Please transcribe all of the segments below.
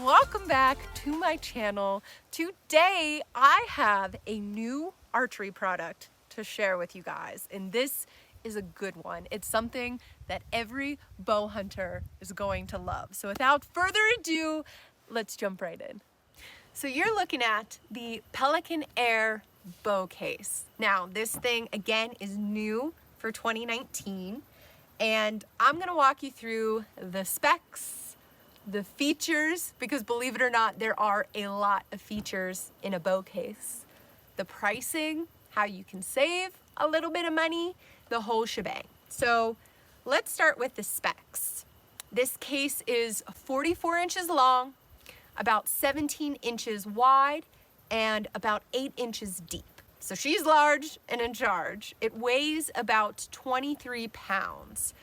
welcome back to my channel. Today I have a new archery product to share with you guys, and this is a good one. It's something that every bow hunter is going to love. So without further ado, let's jump right in. So you're looking at the Pelican Air Bow Case. Now this thing again is new for 2019, and I'm gonna walk you through the specs, the features, because believe it or not, there are a lot of features in a bow case, the pricing, how you can save a little bit of money, the whole shebang. So let's start with the specs. This case is 44 inches long, about 17 inches wide, and about 8 inches deep. So she's large and in charge. It weighs about 23 pounds.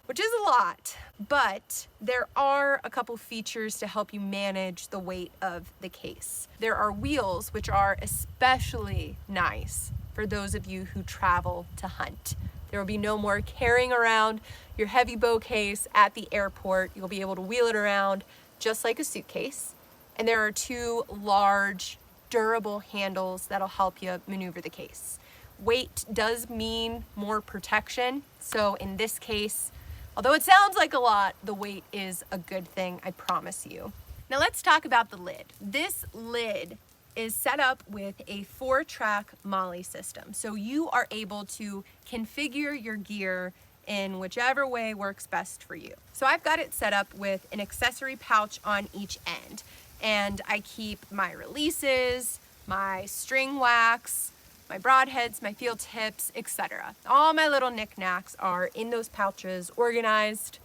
Which is a lot, but there are a couple features to help you manage the weight of the case. There are wheels, which are especially nice for those of you who travel to hunt. There will be no more carrying around your heavy bow case at the airport. You'll be able to wheel it around just like a suitcase. And there are two large, durable handles that'll help you maneuver the case. Weight does mean more protection, so in this case, although it sounds like a lot, the weight is a good thing, I promise you. Now let's talk about the lid. This lid is set up with a 4-track MOLLE system. So you are able to configure your gear in whichever way works best for you. So I've got it set up with an accessory pouch on each end. And I keep my releases, my string wax, my broadheads, my field tips, etc. All my little knickknacks are in those pouches, organized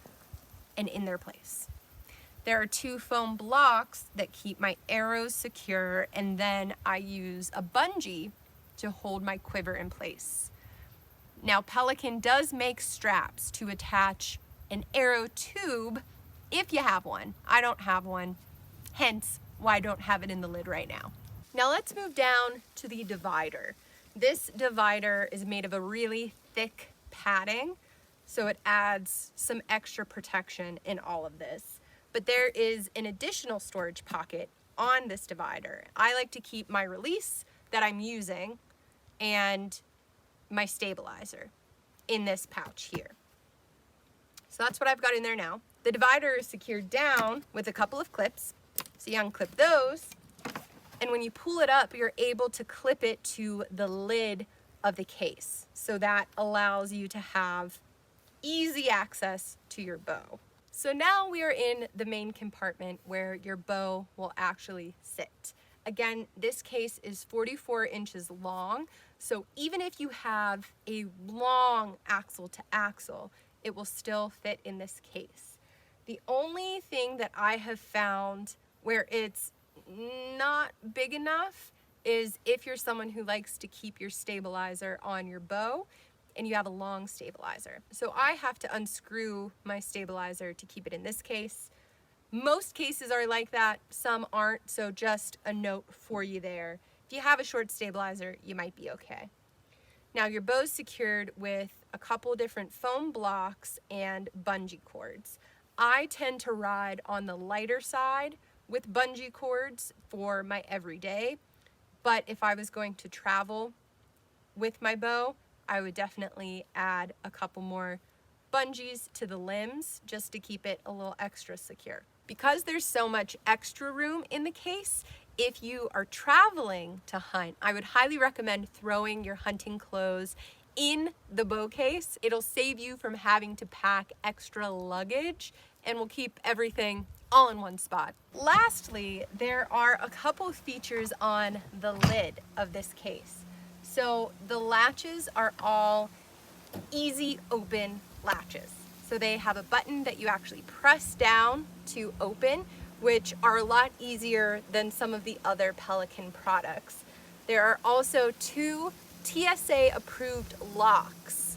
and in their place. There are 2 foam blocks that keep my arrows secure, and then I use a bungee to hold my quiver in place. Now Pelican does make straps to attach an arrow tube if you have one. I don't have one, hence why I don't have it in the lid right now. Now let's move down to the divider. This divider is made of a really thick padding, so it adds some extra protection in all of this. But there is an additional storage pocket on this divider. I like to keep my release that I'm using and my stabilizer in this pouch here. So that's what I've got in there now. The divider is secured down with a couple of clips, so you unclip those. And when you pull it up, you're able to clip it to the lid of the case. So that allows you to have easy access to your bow. So now we are in the main compartment where your bow will actually sit. Again, this case is 44 inches long. So even if you have a long axle to axle, it will still fit in this case. The only thing that I have found where it's not big enough is if you're someone who likes to keep your stabilizer on your bow and you have a long stabilizer. So I have to unscrew my stabilizer to keep it in this case. Most cases are like that, some aren't, so just a note for you there. If you have a short stabilizer, you might be okay. Now your bow's secured with a couple different foam blocks and bungee cords. I tend to ride on the lighter side with bungee cords for my everyday, but if I was going to travel with my bow, I would definitely add a couple more bungees to the limbs just to keep it a little extra secure. Because there's so much extra room in the case, if you are traveling to hunt, I would highly recommend throwing your hunting clothes in the bow case. It'll save you from having to pack extra luggage and will keep everything all in one spot. Lastly, there are a couple features on the lid of this case. So the latches are all easy open latches. So they have a button that you actually press down to open, which are a lot easier than some of the other Pelican products. There are also 2 TSA approved locks.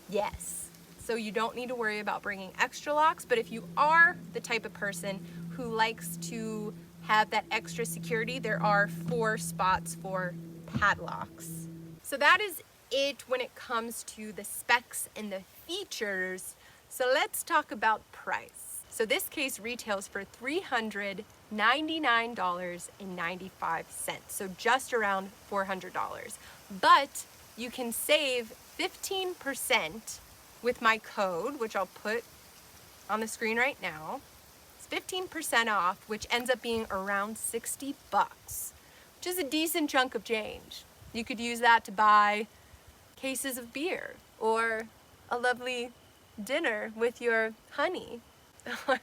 Yes. So you don't need to worry about bringing extra locks, but if you are the type of person who likes to have that extra security, there are 4 spots for padlocks. So that is it when it comes to the specs and the features. So let's talk about price. So this case retails for $399.95, so just around $400. But you can save 15% with my code, which I'll put on the screen right now. It's 15% off, which ends up being around 60 bucks, which is a decent chunk of change. You could use that to buy cases of beer or a lovely dinner with your honey. Or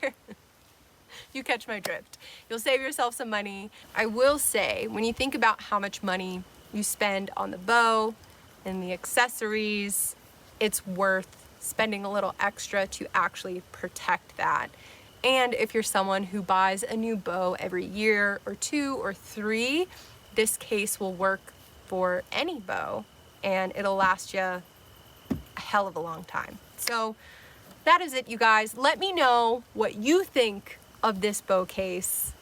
you catch my drift. You'll save yourself some money. I will say, when you think about how much money you spend on the bow and the accessories, it's worth spending a little extra to actually protect that. And if you're someone who buys a new bow every year or 2 or 3, this case will work for any bow and it'll last you a hell of a long time. So that is it, you guys. Let me know what you think of this bow case.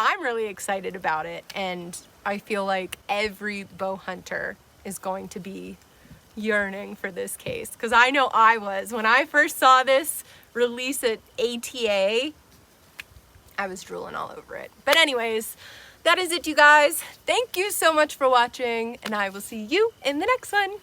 I'm really excited about it, and I feel like every bow hunter is going to be yearning for this case, because I know I was. When I first saw this release at ATA, I was drooling all over it. But anyways, that is it, you guys. Thank you so much for watching, and I will see you in the next one.